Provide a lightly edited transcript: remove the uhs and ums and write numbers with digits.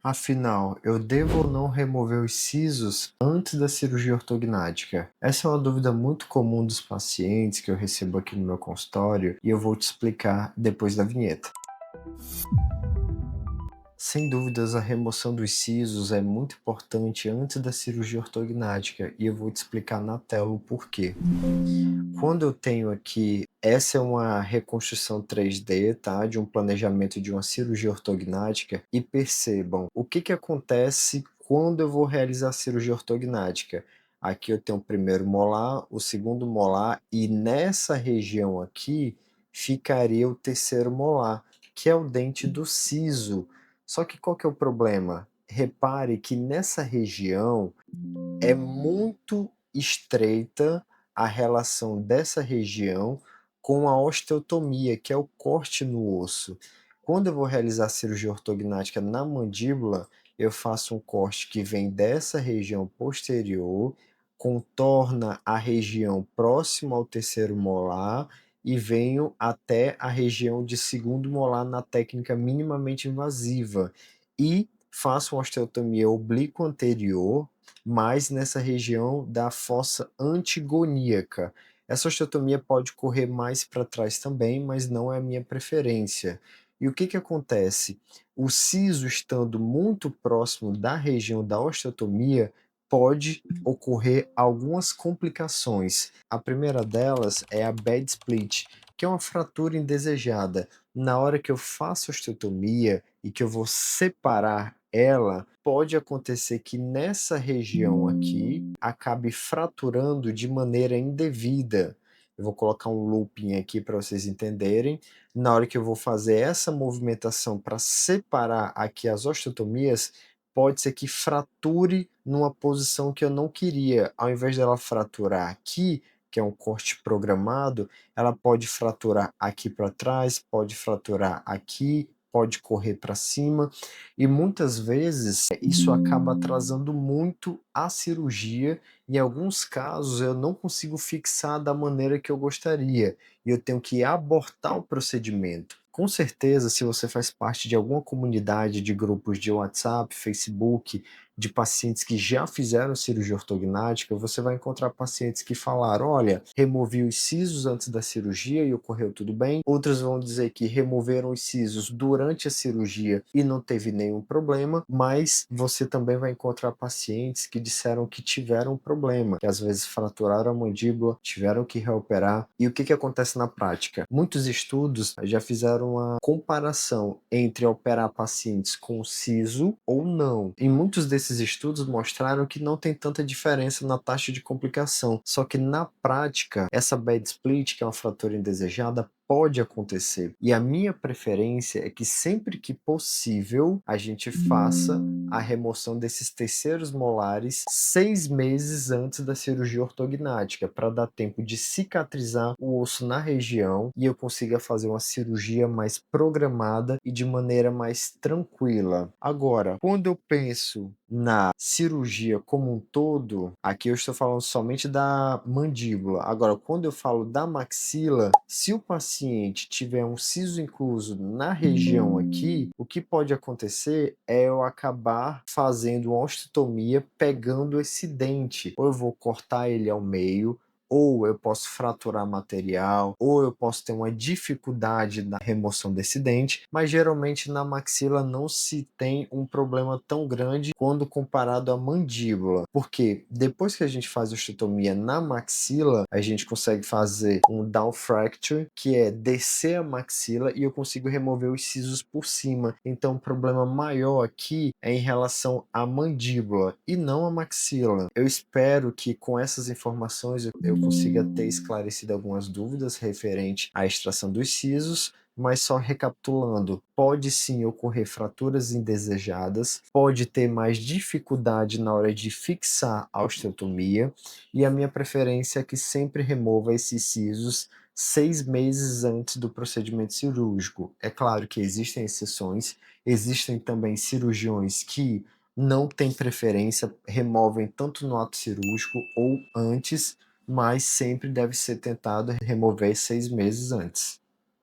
Afinal, eu devo ou não remover os sisos antes da cirurgia ortognática? Essa é uma dúvida muito comum dos pacientes que eu recebo aqui no meu consultório e eu vou te explicar depois da vinheta. Sem dúvidas, a remoção dos sisos é muito importante antes da cirurgia ortognática e eu vou te explicar na tela o porquê. Quando eu tenho aqui, essa é uma reconstrução 3D, tá? De um planejamento de uma cirurgia ortognática e percebam, o que que acontece quando eu vou realizar a cirurgia ortognática? Aqui eu tenho o primeiro molar, o segundo molar e nessa região aqui ficaria o terceiro molar, que é o dente do siso. Só que qual que é o problema? Repare que nessa região é muito estreita a relação dessa região com a osteotomia, que é o corte no osso. Quando eu vou realizar a cirurgia ortognática na mandíbula, eu faço um corte que vem dessa região posterior, contorna a região próxima ao terceiro molar e venho até a região de segundo molar na técnica minimamente invasiva e faço uma osteotomia oblíqua anterior, mais nessa região da fossa antigoníaca. Essa osteotomia pode correr mais para trás também, mas não é a minha preferência. E o que que acontece? O siso estando muito próximo da região da osteotomia, pode ocorrer algumas complicações. A primeira delas é a bed split, que é uma fratura indesejada. Na hora que eu faço a osteotomia e que eu vou separar ela, pode acontecer que nessa região aqui acabe fraturando de maneira indevida. Eu vou colocar um looping aqui para vocês entenderem. Na hora que eu vou fazer essa movimentação para separar aqui as osteotomias, pode ser que frature numa posição que eu não queria. Ao invés dela fraturar aqui, que é um corte programado, ela pode fraturar aqui para trás, pode fraturar aqui, pode correr para cima, e muitas vezes isso acaba atrasando muito a cirurgia. Em alguns casos eu não consigo fixar da maneira que eu gostaria, e eu tenho que abortar o procedimento. Com certeza, se você faz parte de alguma comunidade de grupos de WhatsApp, Facebook, de pacientes que já fizeram cirurgia ortognática, você vai encontrar pacientes que falaram: olha, removi os sisos antes da cirurgia e ocorreu tudo bem. Outros vão dizer que removeram os sisos durante a cirurgia e não teve nenhum problema, mas você também vai encontrar pacientes que disseram que tiveram um problema, que às vezes fraturaram a mandíbula, tiveram que reoperar. E o que que acontece na prática? Muitos estudos já fizeram uma comparação entre operar pacientes com siso ou não. Em muitos desses estudos mostraram que não tem tanta diferença na taxa de complicação. Só que na prática, essa bed split, que é uma fratura indesejada, pode acontecer. E a minha preferência é que sempre que possível a gente faça a remoção desses terceiros molares 6 meses antes da cirurgia ortognática, para dar tempo de cicatrizar o osso na região e eu consiga fazer uma cirurgia mais programada e de maneira mais tranquila. Agora, quando eu penso na cirurgia como um todo, aqui eu estou falando somente da mandíbula. Agora, quando eu falo da maxila, se o paciente tiver um siso incluso na região aqui, o que pode acontecer é eu acabar fazendo uma osteotomia pegando esse dente. Ou eu vou cortar ele ao meio, ou eu posso fraturar material, ou eu posso ter uma dificuldade na remoção desse dente, mas geralmente na maxila não se tem um problema tão grande quando comparado à mandíbula, porque depois que a gente faz a osteotomia na maxila, a gente consegue fazer um down fracture, que é descer a maxila e eu consigo remover os sisos por cima. Então o problema maior aqui é em relação à mandíbula e não à maxila. Eu espero que com essas informações eu consiga ter esclarecido algumas dúvidas referente à extração dos sisos, mas só recapitulando, pode sim ocorrer fraturas indesejadas, pode ter mais dificuldade na hora de fixar a osteotomia, e a minha preferência é que sempre remova esses sisos 6 meses antes do procedimento cirúrgico. É claro que existem exceções, existem também cirurgiões que não têm preferência, removem tanto no ato cirúrgico ou antes, mas sempre deve ser tentado remover 6 meses antes.